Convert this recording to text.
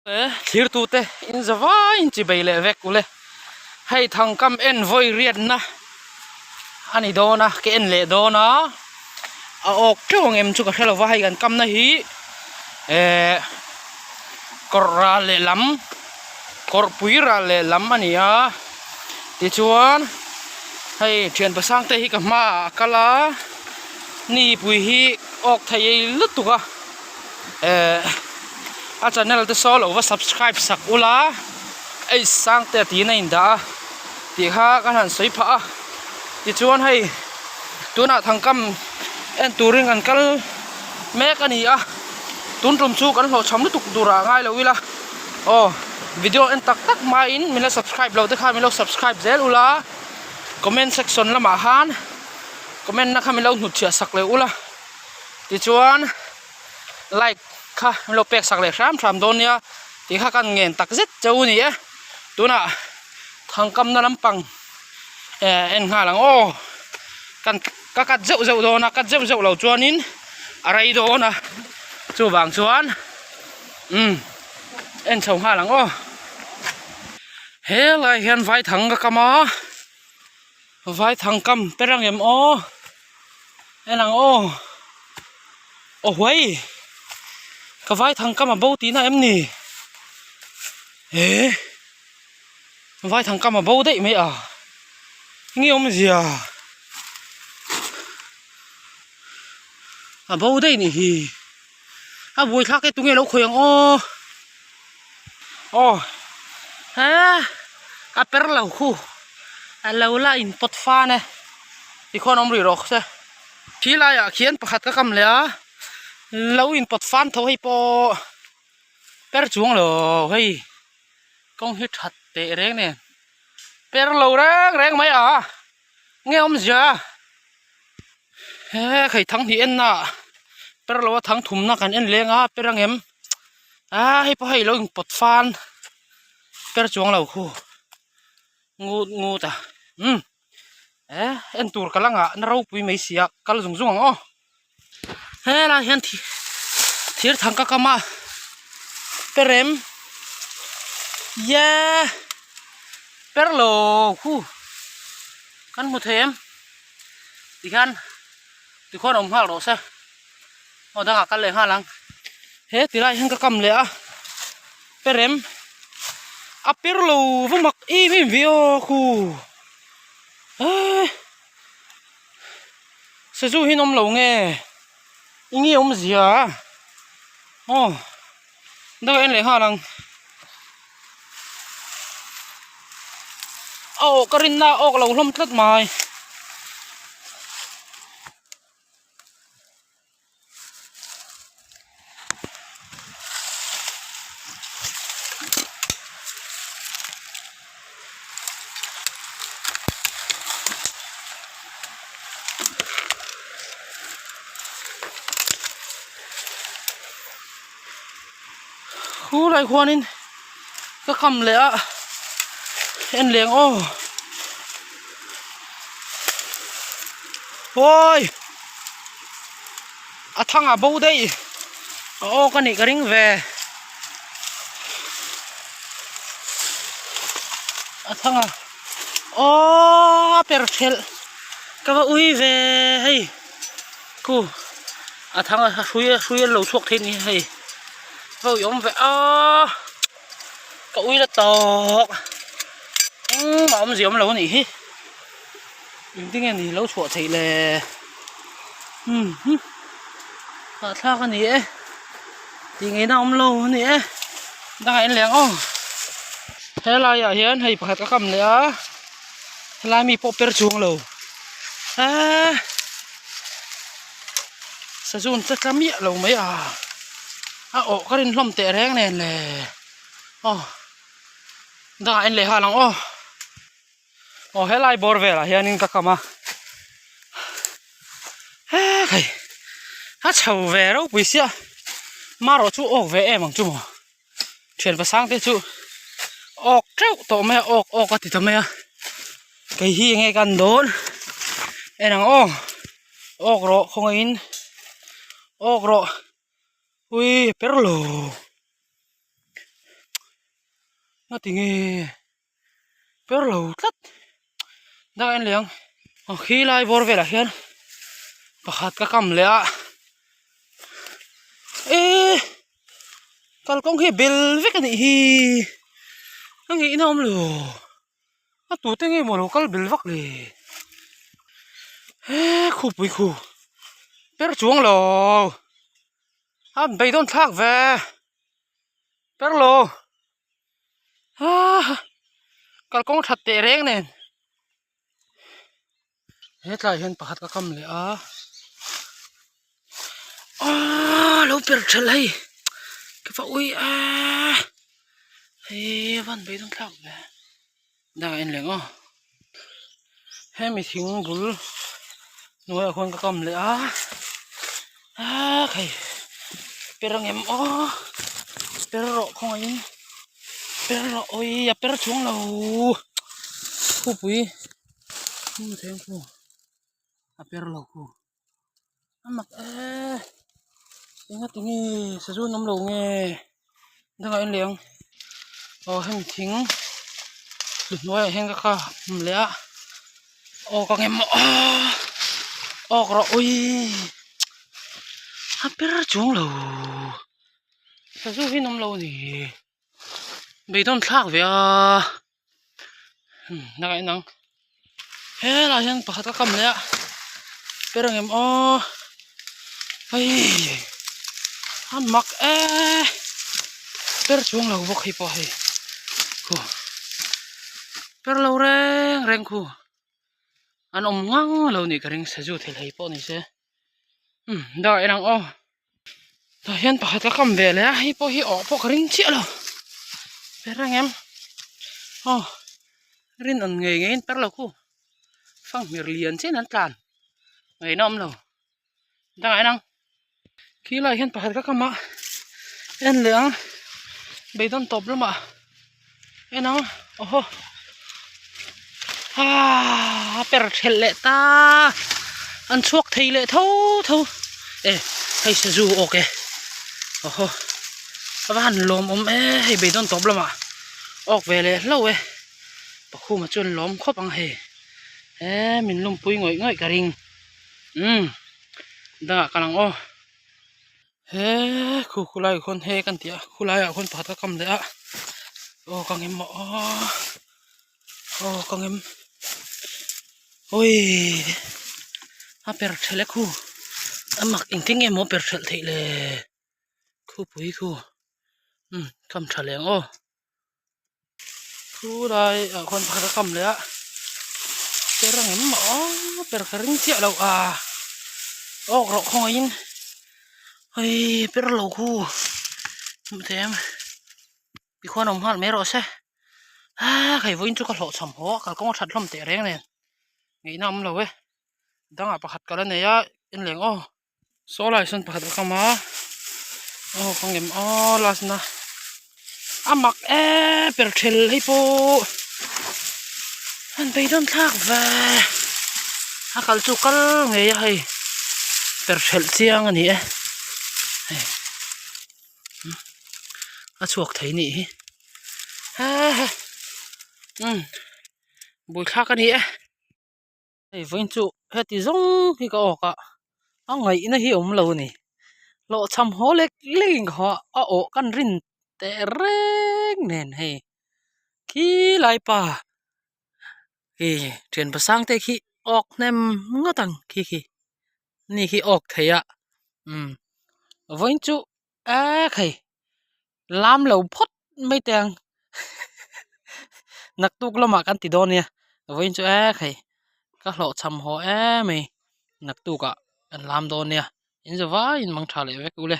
thir tu te in zawa in chi bei le vek ule hei thang kam en voi riat na ani do na ke en le do na a ok tong em chu ka helo wa hai gan kam na hi korra le lam kor puira le lam ania ti chuan hei thian pasang te hi ka ma kala ni pui hi ok thai lutuka a channel te so lo wa subscribe sak ula ei sang te ti na inda ti kha kan han soi pha ti chuan hei tuna thangkam en turing an kal mek ani a tun tum chu kan ho cham lu tuk dura ngai lo wila video en tak tak ma in mila subscribe lo te kha milo subscribe zel ula comment section lama han comment na kha milo hnut chia sak le ula ti chuan like kha milo pek sak le ram don nia ti kha kan ngen tak zet chau ni e tuna thangkam na lampang en nga lang kan kakat zeu do na kat zeu lo chuanin arai do na chu wang chuan en chho nga lang he lai hian vai thang ka kama vai thang kam perang em enang hoi ka vai thang kam a bo ti na em ni vai thang kam a bo dei me a nghiom zia a bo dei ni hi a bui thak ke tu nge lo khoyang ha a per lo khu a lo la in pot fa ne ti khon om ri rok se thi la ya khian pakhat ka kam le a lo in pot fan tho hi po per chuang lo hei kong hi that te reng ne per lo reng mai à nghe om zia he khai thang hi en na per lo thang thum na kan en lenga perang em hei po hei lo in pot fan per chuang lo khu ngu ta en tur kalanga na ro pui mai sia kal zung zung he la hian thir thang ka kama perem per lo khu kan mu them ti khon om hal ro sa da ka le ha lang he ti lai hang ka kam le a perem a per lo vu mak i mi vio khu se zu hin om lo nge ingi om zia da en le ha lang karin na ok lo hlom tlat mai khu lại khoanin ka kam le a en leng ôi a thang a bo dei ka ni ka ring ve a thang a per khel ka ba ui ve hei ku a thang a suy lo thuốc thế ni hei vô yom ve ka ui la tok mà om ziom lo ni hi ting en ni lo thuốc thei le tha ka ni e ti nge na om lo ni e dang en leng he la ya hian hei pakhat ka kam le a la mi po per chung lo sa zun ta tlamia lo mai ka rin hlom te reng nen le da en le ha lang he lai bor ve la hian in ka kama kai ha chau ve ro pui sia ma ro chu ok ve em ang chu mo thian pa sang te chu ok treu to me ok ka ti to me kai hi nge kan don enang ok ro khong in ok ro ui per lo nó thì nghe béo lâu tắt đang anh liền khi lại vô về là hiền bắt cái cầm lẹ ê kalau kong hi bel ve kan hi ang inom lo tu te nge mo lo kal bel vak le khu pui khu per chuang lo bay don thak ve per lo kal kong that te reng nen het lai hen pakhat ka kam le lo per thal hai cái phao ui hey van bay don thak ve da en leng he mi thing bul nuôi con cái cầm lẽ khay perang em pero không ai pero ôi ya pero chuông lâu khu bụi không thấy khu pero lâu khu mặc tiếng nghe sử dụng nấm lâu nghe đang ở liền hem thính nuôi hen cái lẽ con em rồi ôi pero chuông lâu sử dụng cái nấm lâu thì bị đông thác vậy đang ở nắng thế là hen bắt các cầm lẽ pero em ôi anh mặc pero chuông lâu vô khi bỏ hay pero lâu reng khu anh ngang lâu này cái reng sử dụng thì lấy bỏ này sẽ đó anh đang đó hiện bắt các cầm về lẽ hay bỏ hi bỏ cái reng chia rồi pero em rin ăn nghề nghe pero lâu khu phăng miệt liền trên anh tràn ngày năm lâu đó anh đang khi lại hiện bắt các cầm mà anh lượng bây giờ top lắm mà anh đang per thel lệ ta ăn suốt thì lệ thâu hay sử dụng ok các bạn lom hay bị đòn top lắm à ok về lệ lâu khu mà chuyên lom khóc bằng hè mình lom pui ngồi cả ring đang cái năng khu lại con he kan tia khu lại con phát cái cầm đấy con em con em ôi per thel khu mặc tiếng em per thel thì lệ khu pui khu cầm thel leng khu lại con phát cái cầm đấy per em per cái ring chia đâu rồi không ai ôi per lâu khu thế em bị khoan ông hát mấy rồi xe cái vốn chú có lộ sầm hố cái con thật lắm tệ reng này nghĩ năm rồi đang ở bạc cái này á in liền số lại xuân bạc cái mà con em là na mặc per thel hay po anh bây đông thác về cái chú cái nghề hay per thel chiang anh ấy chuộc thấy nị bùi khác cái nị với chú hết thì giống thì có cả ngày nó hiểu lâu nè lộ chăm hố lệch linh họ căn rin tệ reng nền hay khi lại pa khi truyền bờ sang tây khi nem ngó tăng khi nị khi thấy với chú khay làm lâu phốt mấy tiếng nặc tục lo mà ăn tí đòn nha với chú khay các lộ chăm họ mày nặc tục làm đòn nha in giờ vãi in mang trả lại với cô lên